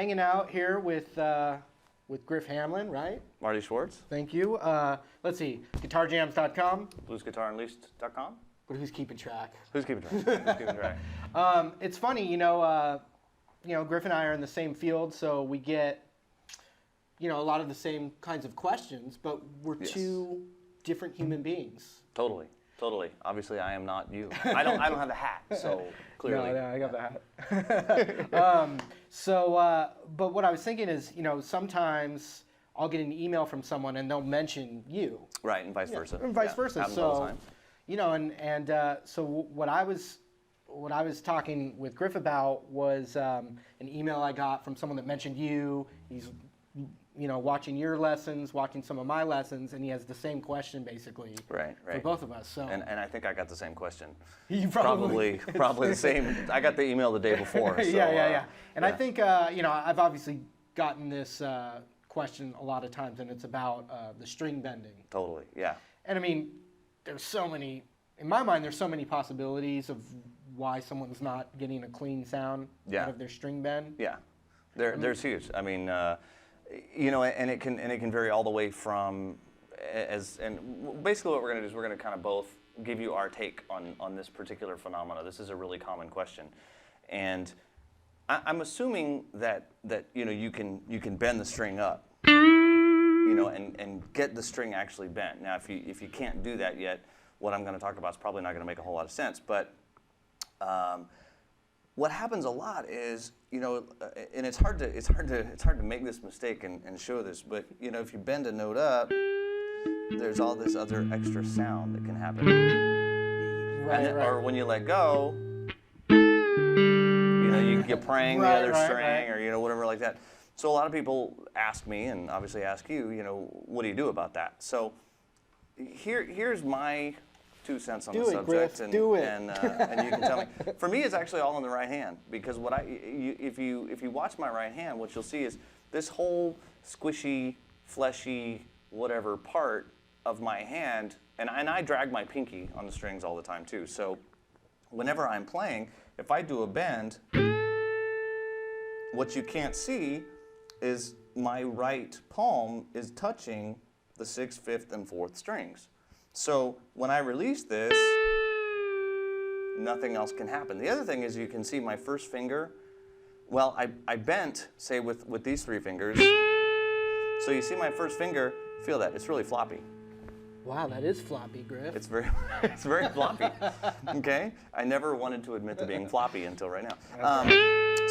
hanging out here with Griff Hamlin, right? Marty Schwartz. Thank you. Let's see, guitarjams.com. Bluesguitaranleashed.com. But who's keeping track? Who's keeping track? Who's keeping track? It's funny, Griff and I are in the same field, so we get, a lot of the same kinds of questions, but we're two different human beings. Totally. Obviously, I am not you. I don't have the hat, so clearly. No, I got the hat. But what I was thinking is, sometimes I'll get an email from someone and they'll mention you. Right, and vice versa. And vice versa. Happens all the time. So what I was talking with Griff about was an email I got from someone that mentioned you. He's watching your lessons, watching some of my lessons, and he has the same question basically right. for both of us. So and I think I got the same question. You probably the same. I got the email the day before. So, yeah. And I think I've obviously gotten this question a lot of times, and it's about the string bending. Totally, yeah. And I mean, there's so many. In my mind, there's so many possibilities of why someone's not getting a clean sound out of their string bend. Yeah, there's huge. I mean. And it can vary all the way from basically what we're going to do is we're going to kind of both give you our take on this particular phenomena. This is a really common question, and I'm assuming that you can bend the string up, and get the string actually bent. Now, if you can't do that yet, what I'm going to talk about is probably not going to make a whole lot of sense, but. What happens a lot is, and it's hard to make this mistake and show this, but if you bend a note up, there's all this other extra sound that can happen. Right. Or when you let go, you prang the other string, or whatever like that. So a lot of people ask me, and obviously ask you, what do you do about that? So here's my 2 cents on the subject, Griff, and do it. And you can tell me. For me, it's actually all in the right hand, because if you watch my right hand, what you'll see is this whole squishy, fleshy, whatever part of my hand, and I drag my pinky on the strings all the time too. So whenever I'm playing, if I do a bend, what you can't see is my right palm is touching the 6th, 5th, and 4th strings. So when I release this, nothing else can happen. The other thing is you can see my first finger. Well, I bent, say, with these 3 fingers. So you see my first finger, feel that, it's really floppy. Wow, that is floppy, Griff. It's very floppy, okay? I never wanted to admit to being floppy until right now.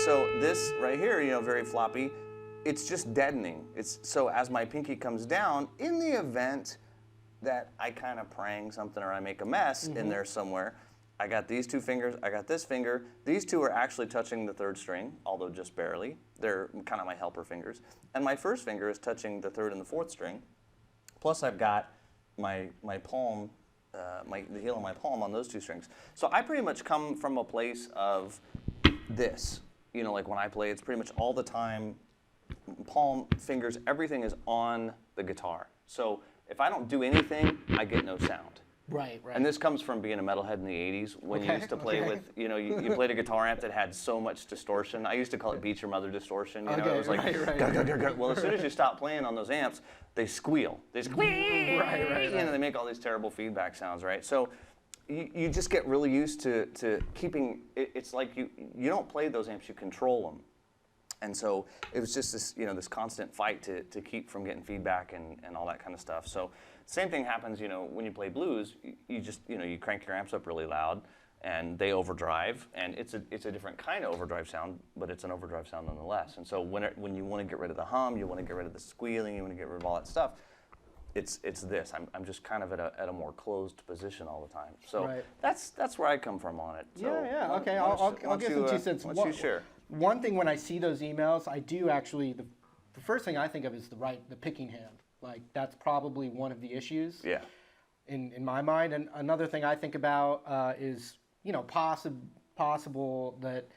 So this right here, very floppy, it's just deadening. So as my pinky comes down, in the event that I kind of prang something or I make a mess in there somewhere, I got these 2 fingers, I got this finger. These 2 are actually touching the 3rd string, although just barely. They're kind of my helper fingers. And my first finger is touching the 3rd and the 4th string. Plus I've got my palm, the heel of my palm on those 2 strings. So I pretty much come from a place of this. Like when I play, it's pretty much all the time, palm, fingers, everything is on the guitar. So if I don't do anything, I get no sound. Right. And this comes from being a metalhead in the 80s when you used to play with, you played a guitar amp that had so much distortion. I used to call it Beat Your Mother distortion. It was like, right. Well, as soon as you stop playing on those amps, they squeal. They squeal. Right. They make all these terrible feedback sounds, right? So you just get really used to keeping, it's like you don't play those amps, you control them. And so it was just this, this constant fight to keep from getting feedback and all that kind of stuff. So same thing happens, when you play blues, you just, you crank your amps up really loud and they overdrive, and it's a different kind of overdrive sound, but it's an overdrive sound nonetheless. And so when you want to get rid of the hum, you want to get rid of the squealing, you want to get rid of all that stuff, it's this. I'm just kind of at a more closed position all the time. So that's where I come from on it. So Okay, I'll give some 2 cents. Why don't you share? One thing when I see those emails, I do actually, the first thing I think of is the picking hand. Like, that's probably one of the issues in my mind. And another thing I think about is, possible that,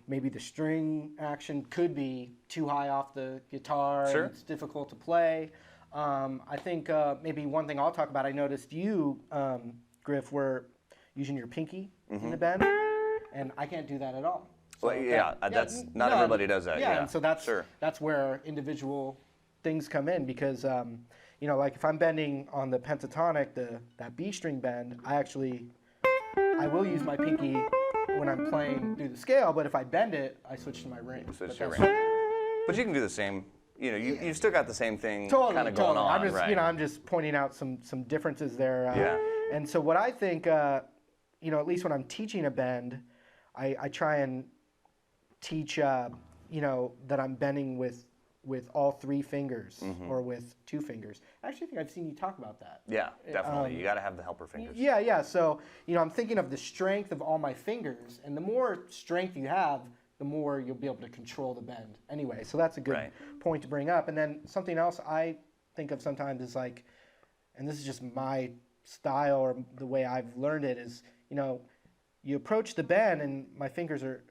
maybe the string action could be too high off the guitar. Sure. And it's difficult to play. I think maybe one thing I'll talk about, I noticed you, Griff, were using your pinky in the bend, and I can't do that at all. So Well, yeah, that's not no, everybody does that. Yeah, and so that's sure. that's where individual things come in because you know, like if I'm bending on the pentatonic, that B string bend, I will use my pinky when I'm playing through the scale, but if I bend it, I switch to my ring. Switch to your ring. But you can do the same. You know, you still got the same thing kind of going on. I'm just, right. you know, I'm just pointing out some differences there. Yeah. And so what I think, you know, at least when I'm teaching a bend, I try and teach, you know, that I'm bending with all 3 fingers or with 2 fingers. I actually think I've seen you talk about that. Yeah, definitely. You got to have the helper fingers. Yeah. So, you know, I'm thinking of the strength of all my fingers, and the more strength you have, the more you'll be able to control the bend. Anyway, so that's a good point to bring up. And then something else I think of sometimes is like, and this is just my style or the way I've learned it is, you know, you approach the bend and my fingers are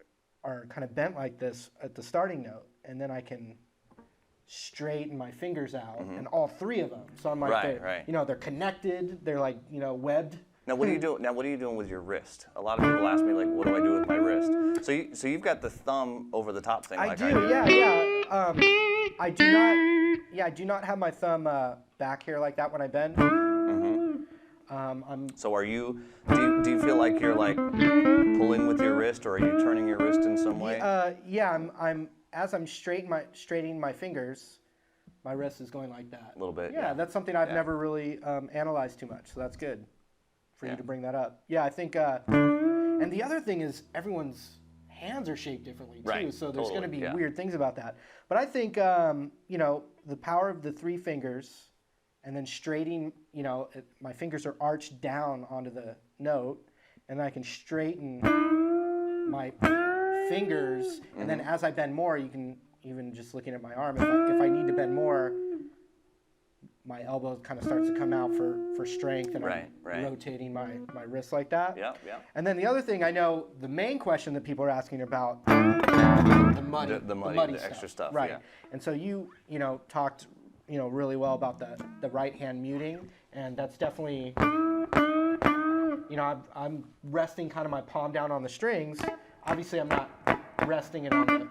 kind of bent like this at the starting note, and then I can straighten my fingers out, and all 3 of them. So I'm like, you know, they're connected. They're like, you know, webbed. Now what are you doing? Now what are you doing with your wrist? A lot of people ask me like, what do I do with my wrist? So you've got the thumb over the top thing. I like do. I do. Yeah. I do not. Yeah, I do not have my thumb back here like that when I bend. So are you? Do you feel like you're like pulling with your wrist, or are you turning your wrist in some way? Yeah. As I'm straightening my fingers, my wrist is going like that. A little bit. Yeah, that's something I've never really analyzed too much. So that's good for you to bring that up. Yeah, I think. And the other thing is everyone's hands are shaped differently too. So there's going to be weird things about that. But I think you know, the power of the 3 fingers. And then straightening, you know, my fingers are arched down onto the note, and I can straighten my fingers. And then as I bend more, you can even just looking at my arm, if I need to bend more, my elbow kind of starts to come out for strength, and I'm rotating my wrist like that. Yeah. And then the other thing, I know the main question that people are asking about the muddy the extra stuff. Right. Yeah. And so you know, talked, you know, really well about the right hand muting, and that's definitely, you know, I'm resting kind of my palm down on the strings. Obviously, I'm not resting it on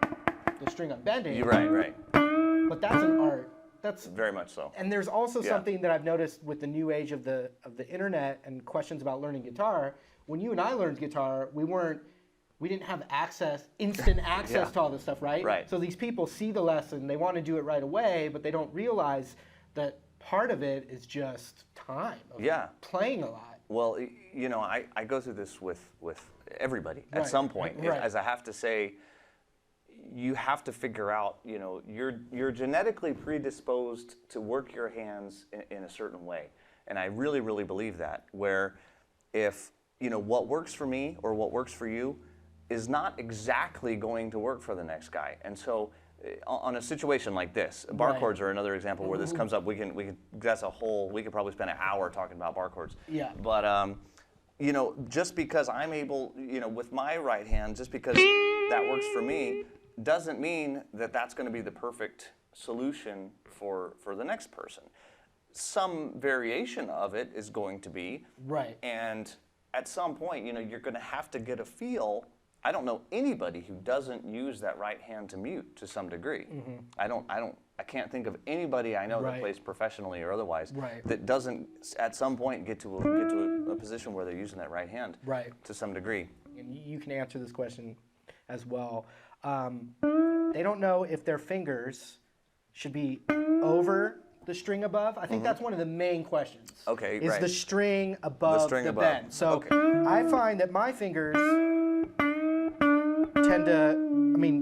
the string I'm bending. You're right. But that's an art. That's very much so. And there's also something that I've noticed with the new age of the internet and questions about learning guitar. When you and I learned guitar, we didn't have instant access to all this stuff, right? Right. So these people see the lesson, they want to do it right away, but they don't realize that part of it is just time of playing a lot. Well, you know, I go through this with everybody at some point. As I have to say, you have to figure out, you know, you're genetically predisposed to work your hands in a certain way. And I really, really believe that, where if, you know, what works for me or what works for you is not exactly going to work for the next guy. And so on a situation like this, bar chords are another example where this comes up. We could probably spend an hour talking about bar chords. Yeah. But, you know, just because I'm able, you know, with my right hand, just because that works for me, doesn't mean that that's going to be the perfect solution for the next person. Some variation of it is going to be. Right. And at some point, you know, you're going to have to get a feel. I don't know anybody who doesn't use that right hand to mute to some degree. I can't think of anybody I know that plays professionally or otherwise that doesn't at some point get to a position where they're using that right hand to some degree. And you can answer this question as well. They don't know if their fingers should be over the string above. I think that's one of the main questions. Okay, is the string above the bend. So I find that my fingers tend to,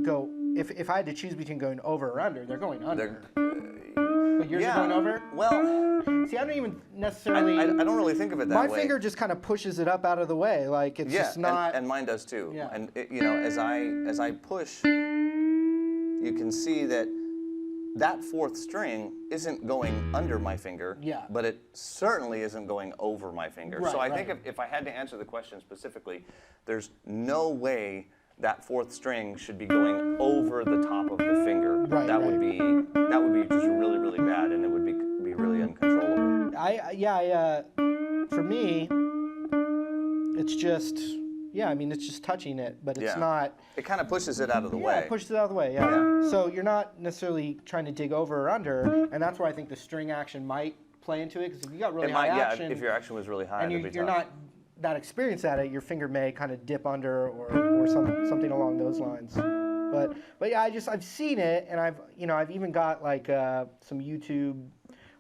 go, if I had to choose between going over or under, they're going under. But yours are going over? Well, see, I don't even necessarily. I don't really think of it that way. My finger just kind of pushes it up out of the way, like it's just not. And mine does too. Yeah. And you know, as I push, you can see that fourth string isn't going under my finger. Yeah. But it certainly isn't going over my finger. Right, so I think if I had to answer the question specifically, there's no way that fourth string should be going over the top of the finger. That would be just really, really bad, and it would be really uncontrollable. For me, it's just, Yeah, I mean, it's just touching it, but it's Yeah. not. It kind of pushes it out of the Yeah, way. it pushes it out of the way. Yeah. So you're not necessarily trying to dig over or under, and that's where I think the string action might play into it. Because if you got really It high might, action, if your action was really high, and it'd be you're tough. not that experienced at it, your finger may kind of dip under or something along those lines. But yeah, I've seen it, and I've even got like some YouTube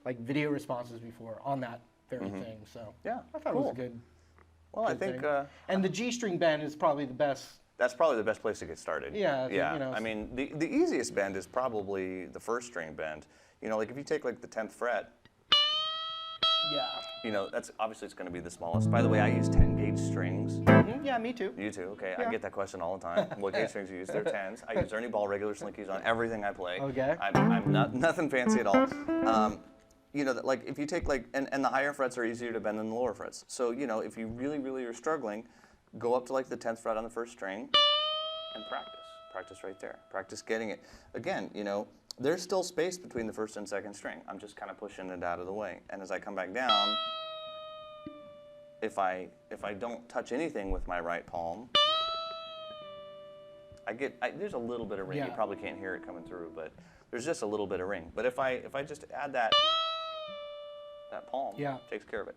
like video responses before on that very thing. So Yeah, I thought it cool. was a good. Well, I good think thing. And the G string bend is probably the best. that's probably the best place to get started. Yeah, Yeah. you know, I mean, the easiest bend is probably the first string bend. You know, like if you take like the 10th fret, Yeah. you know, that's obviously it's going to be the smallest. By the way, I use 10 gauge strings. Yeah, me too. You too? Okay, Yeah. I get that question all the time. What gauge strings do you use? They're 10s. I use Ernie Ball regular slinkies on everything I play. Okay. I'm not nothing fancy at all. You know, like if you take like, and the higher frets are easier to bend than the lower frets. So, you know, if you really, really are struggling, go up to like the 10th fret on the first string and practice. Practice right there. Practice getting it. Again, you know, there's still space between the first and second string. I'm just kind of pushing it out of the way. And as I come back down, if I don't touch anything with my right palm, there's a little bit of ring. Yeah. You probably can't hear it coming through, but there's just a little bit of ring. But if I just add that palm, Yeah. takes care of it.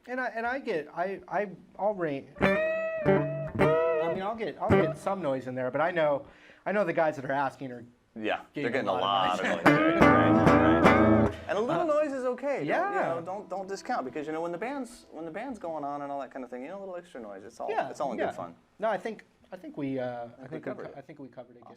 I'll ring. I mean, I'll get some noise in there, but I know the guys that are asking are. Yeah, they're Getting getting a a lot lot of of noise. Right. And a little noise is okay. Yeah. Don't discount, because you know when the band's going on and all that kind of thing, you know, a little extra noise. It's all in Yeah. good fun. No, I think we covered it. I think we covered it good.